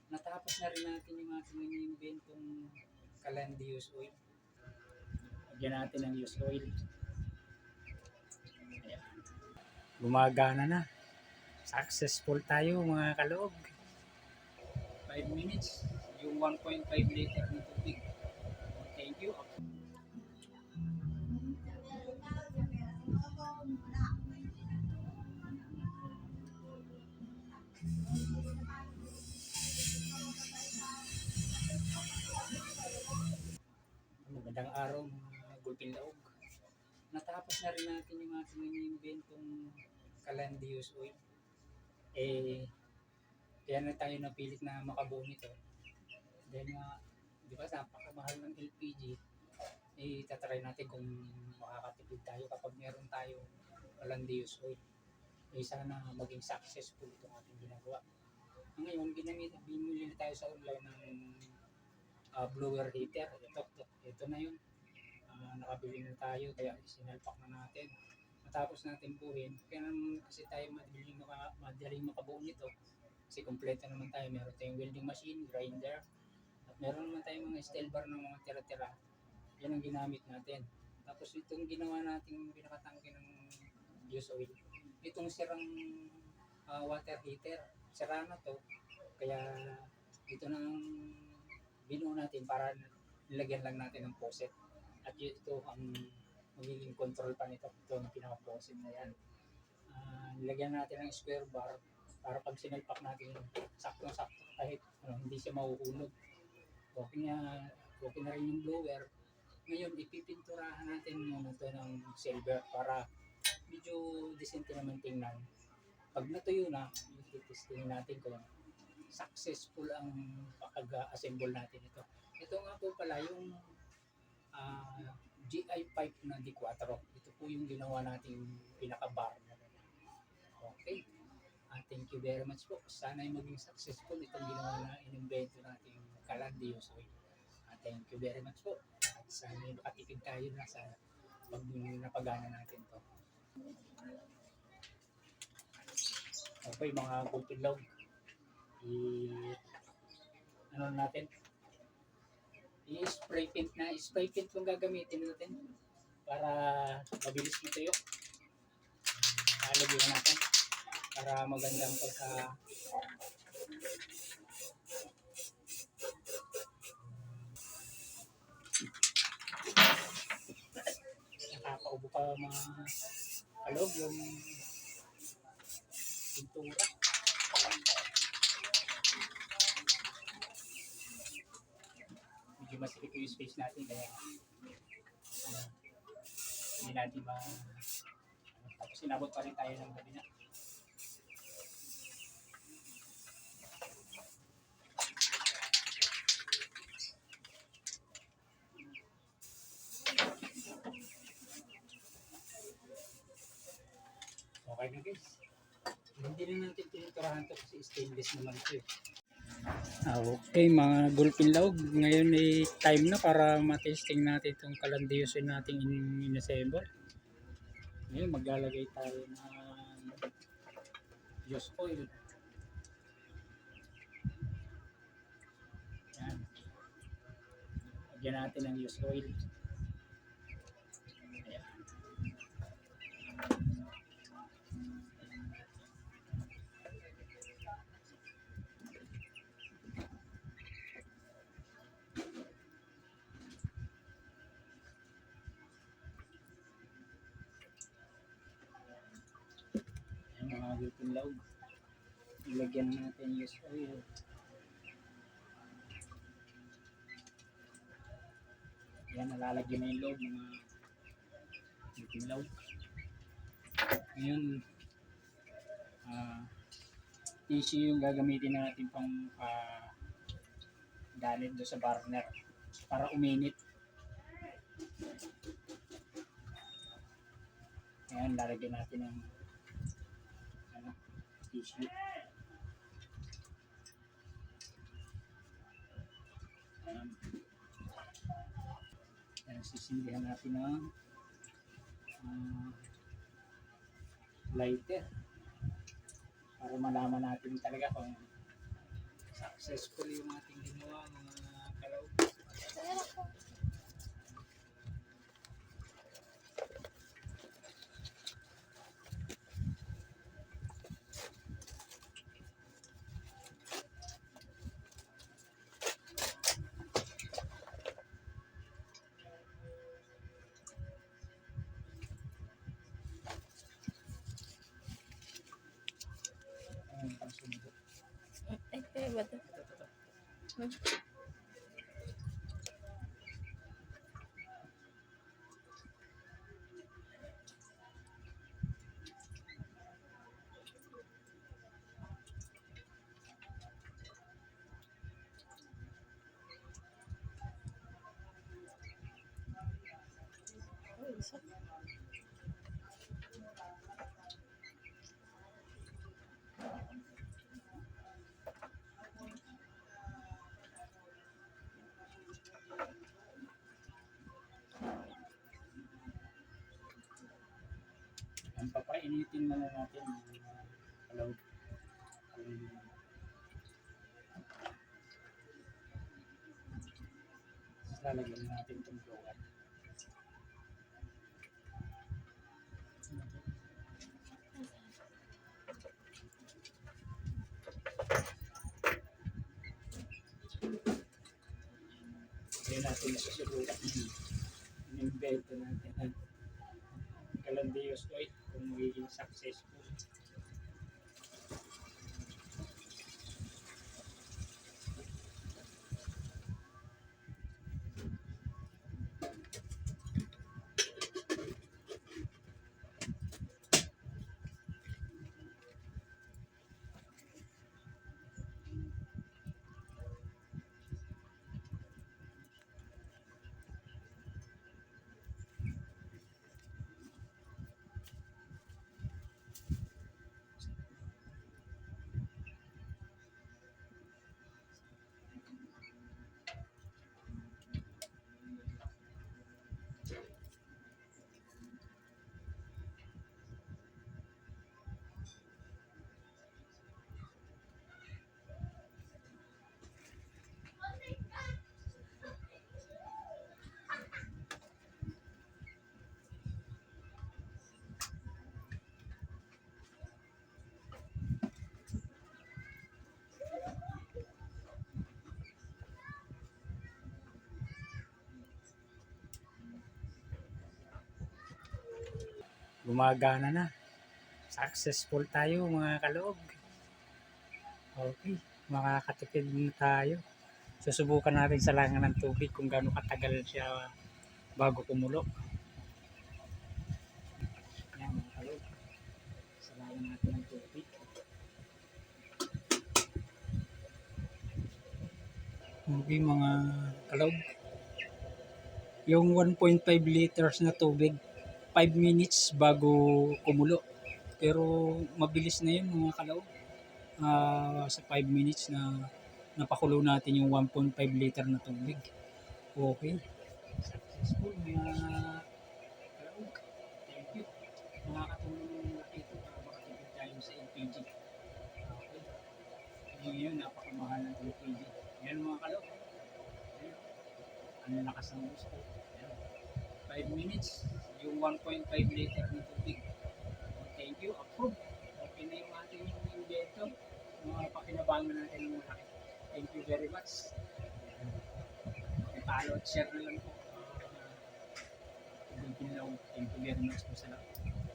Natapos na rin natin yung ating ini-inventong Calandius oil. Lagyan natin ng used oil. Ayan. Gumagana na. Successful tayo mga kaloob. 5 minutes. Yung 1.5 liter na tubig. Thank you. Magandang araw mga gulping laog. Natapos na rin natin yung ating ini-inventong Calandius oil. Kaya na tayo napilit na makabuo nito. Dahil nga, di ba, napakamahal ng LPG, tatry natin kung makakatipid tayo kapag meron tayo Calandius oil. Sana maging successful itong ating ginagawa. Ngayon, binili na tayo sa online ng blower heater. Ito na yun. Nakabili na tayo, kaya sinalpak na natin. Matapos natin buuin, kaya naman kasi tayo madaling makabuo nito. Kasi kompleto naman tayo. Meron tayong welding machine, grinder, at meron naman tayong mga steel bar ng mga tira-tira. Yan ang ginamit natin. Tapos itong ginawa nating pinakatangke ng used oil. Itong sirang water heater, sira na to. Kaya ito na ang binuo natin para nilagyan lang natin ng faucet. At ito ang magiging control pa nito. Ito ang pinaka-faucet na yan. Nilagyan natin ng square bar para pag sinalpak natin sakto-sakto kahit hindi siya mahuhulog. Okay na rin yung blower. Ngayon, ipipinturahan natin muna ito ng silver para medyo decente naman tingnan. Pag natuyo na, ititestingin natin kung successful ang pag-assemble natin ito. Ito nga po pala yung GI pipe na D4. Ito po yung ginawa nating pinaka-bar. Okay. Thank you very much po. Sana ay maging successful itong ginawa na in-invento nating Calandius oil. Thank you very much po. At sana ay makatipid tayo na sa napagana natin to. Okay mga kultilaw. Natin? I-spray paint na. Spray paint yung gagamitin natin para mabilis matuyo. Lagyan natin para magandang pagka nakakaubo pa mga kalog yung pintura. Medyo masikip yung space natin kaya hindi natin tapos inabot pa rin tayo ng gabi na. Okay na guys. Hindi na natin tiniturahan ito kasi stainless naman ito. Okay mga gulping laog, ngayon ay time na para matesting natin itong Calandius nating in-assemble. Ngayon maglalagay tayo ng used oil. Yan. Lagyan natin ng used oil. Ayan. Mga gulping laog, ilagyan natin yung used oil. Yan, nalalagyan na yung loob mga gulping laog. Ngayon tissue yung gagamitin natin pang dalit doon sa burner para uminit. Ayan, lalagyan natin ng tissue. Ayan, sisindihan natin ng lighter para malaman natin talaga kung successful yung ating ginawa mga kalaw. Ang pangsundo. Ay, kaya ba ito? Ay, isa. Ang papainitin muna natin mga kalaw. Lalagyan natin itong blower. Ngayon natin nasusubukan in-invento natin ang Calandios oil kung magiging successful. Gumagana na. Successful tayo mga kaloob. Okay, makakatipid na tayo. Susubukan natin sa langan ng tubig kung gaano katagal siya bago kumulo. Yan mga kaloob. Sa langan natin ng tubig. Okay mga kaloob. Yung 1.5 liters na tubig, 5 minutes bago kumulo. Pero mabilis na yun mga kaloob. Sa 5 minutes na napakulo natin yung 1.5 liter na tubig. Okay. Successful mga kaloob. Thank you. Makakatulong na ito para makatipid tayo sa LPG. Okay. Ngayon, napakamahal ng LPG. Yan mga kaloob. Ang lakas ng gusto. 5 minutes, yung 1.5 liter na tubig. Thank you, approve. Okay na yung ating invento. Mga pakinabangan natin ng malaki. Thank you very much. Follow at share na lang po. Thank you very much po sa lahat.